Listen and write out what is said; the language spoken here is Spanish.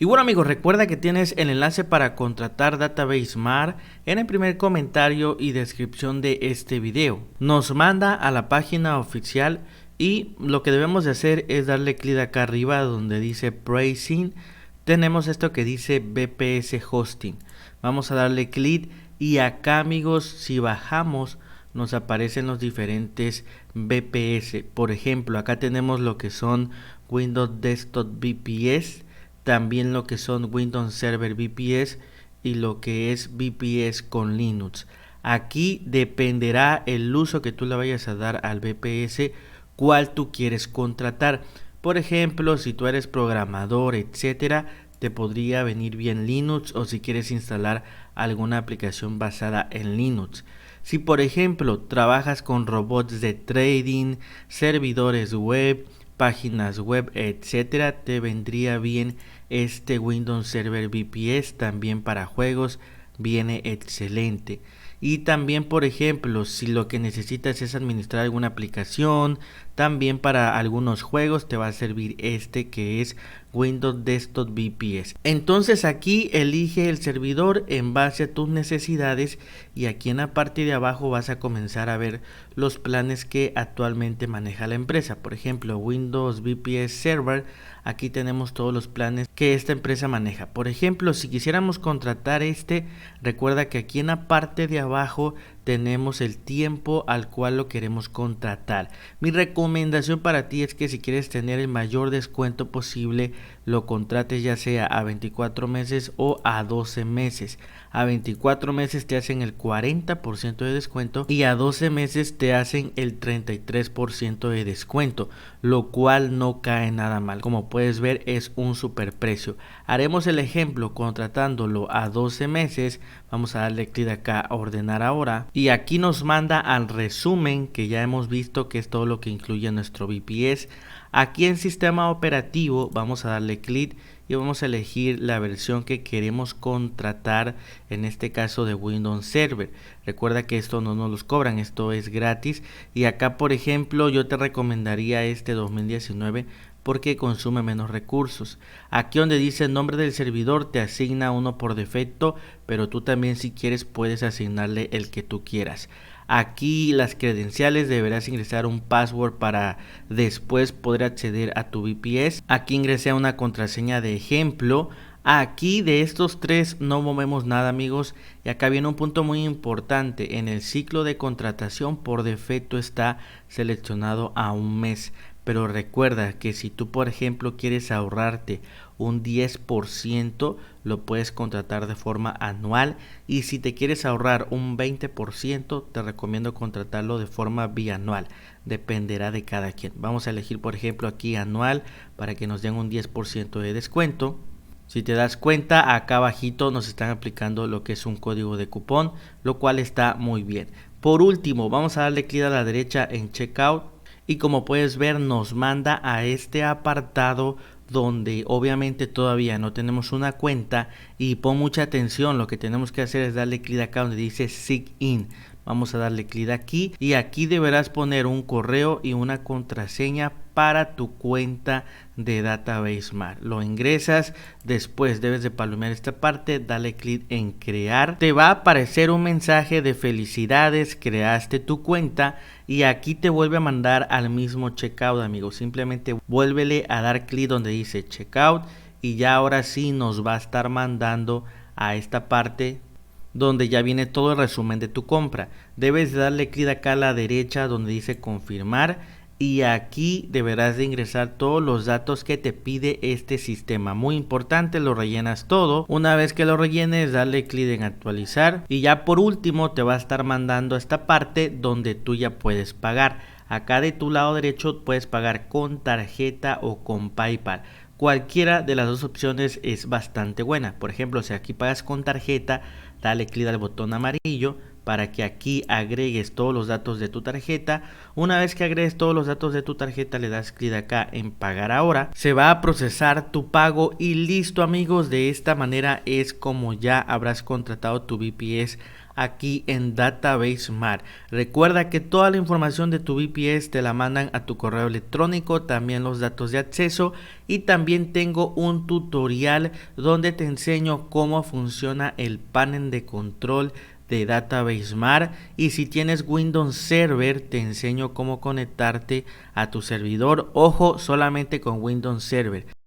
Y bueno amigos, recuerda que tienes el enlace para contratar Database Smart en el primer comentario y descripción de este video. Nos manda a la página oficial y lo que debemos de hacer es darle clic acá arriba donde dice Pricing. Tenemos esto que dice VPS Hosting. Vamos a darle clic y acá amigos, si bajamos nos aparecen los diferentes VPS. Por ejemplo, acá tenemos lo que son Windows Desktop VPS, también lo que son Windows Server VPS y lo que es VPS con Linux. Aquí dependerá el uso que tú le vayas a dar al VPS, cuál tú quieres contratar. Por ejemplo, si tú eres programador, etcétera, te podría venir bien Linux, o si quieres instalar alguna aplicación basada en Linux. Si por ejemplo trabajas con robots de trading, servidores web, páginas web, etcétera, te vendría bien este Windows Server VPS. También para juegos viene excelente. Y también por ejemplo, si lo que necesitas es administrar alguna aplicación, también para algunos juegos te va a servir este que es Windows Desktop VPS. Entonces aquí elige el servidor en base a tus necesidades y aquí en la parte de abajo vas a comenzar a ver los planes que actualmente maneja la empresa. Por ejemplo, Windows VPS Server, aquí tenemos todos los planes que esta empresa maneja. Por ejemplo, si quisiéramos contratar recuerda que aquí en la parte de abajo tenemos el tiempo al cual lo queremos contratar. Mi recomendación para ti es que si quieres tener el mayor descuento posible, lo contrates ya sea a 24 meses o a 12 meses. A 24 meses te hacen el 40% de descuento y a 12 meses te hacen el 33% de descuento, lo cual no cae nada mal. Como puedes ver, es un super precio. Haremos el ejemplo contratándolo a 12 meses. Vamos a darle clic acá a ordenar ahora y aquí nos manda al resumen que ya hemos visto, que es todo lo que incluye nuestro VPS. Aquí en sistema operativo vamos a darle clic y vamos a elegir la versión que queremos contratar, en este caso de Windows Server. Recuerda que esto no nos los cobran, esto es gratis. Y acá por ejemplo yo te recomendaría este 2019 porque consume menos recursos. Aquí donde dice el nombre del servidor te asigna uno por defecto, pero tú también si quieres puedes asignarle el que tú quieras. Aquí las credenciales, deberás ingresar un password para después poder acceder a tu VPS. Aquí ingresé una contraseña de ejemplo. Aquí de estos tres no movemos nada amigos, y acá viene un punto muy importante. En el ciclo de contratación por defecto está seleccionado a un mes, pero recuerda que si tú por ejemplo quieres ahorrarte un 10%, lo puedes contratar de forma anual, y si te quieres ahorrar un 20% te recomiendo contratarlo de forma bianual. Dependerá de cada quien. Vamos a elegir por ejemplo aquí anual para que nos den un 10% de descuento. Si te das cuenta, acá abajito nos están aplicando lo que es un código de cupón, lo cual está muy bien. Por último, vamos a darle clic a la derecha en Checkout y como puedes ver nos manda a este apartado donde obviamente todavía no tenemos una cuenta, y pon mucha atención, lo que tenemos que hacer es darle clic acá donde dice Sign In. Vamos a darle clic aquí y aquí deberás poner un correo y una contraseña para tu cuenta de Database Smart. Lo ingresas, después debes de palomear esta parte, dale clic en crear. Te va a aparecer un mensaje de felicidades, creaste tu cuenta, y aquí te vuelve a mandar al mismo checkout amigos. Simplemente vuélvele a dar clic donde dice checkout y ya ahora sí nos va a estar mandando a esta parte donde ya viene todo el resumen de tu compra. Debes darle clic acá a la derecha donde dice confirmar y aquí deberás de ingresar todos los datos que te pide este sistema. Muy importante, lo rellenas todo. Una vez que lo rellenes, dale clic en actualizar y ya por último te va a estar mandando a esta parte donde tú ya puedes pagar. Acá de tu lado derecho puedes pagar con tarjeta o con PayPal. Cualquiera de las dos opciones es bastante buena. Por ejemplo, si aquí pagas con tarjeta, dale clic al botón amarillo para que aquí agregues todos los datos de tu tarjeta. Una vez que agregues todos los datos de tu tarjeta, le das clic acá en pagar ahora. Se va a procesar tu pago y listo, amigos. De esta manera es como ya habrás contratado tu VPS aquí en DatabaseSmart. Recuerda que toda la información de tu VPS te la mandan a tu correo electrónico, también los datos de acceso, y también tengo un tutorial donde te enseño cómo funciona el panel de control de DatabaseSmart, y si tienes Windows Server te enseño cómo conectarte a tu servidor. Ojo, solamente con Windows Server.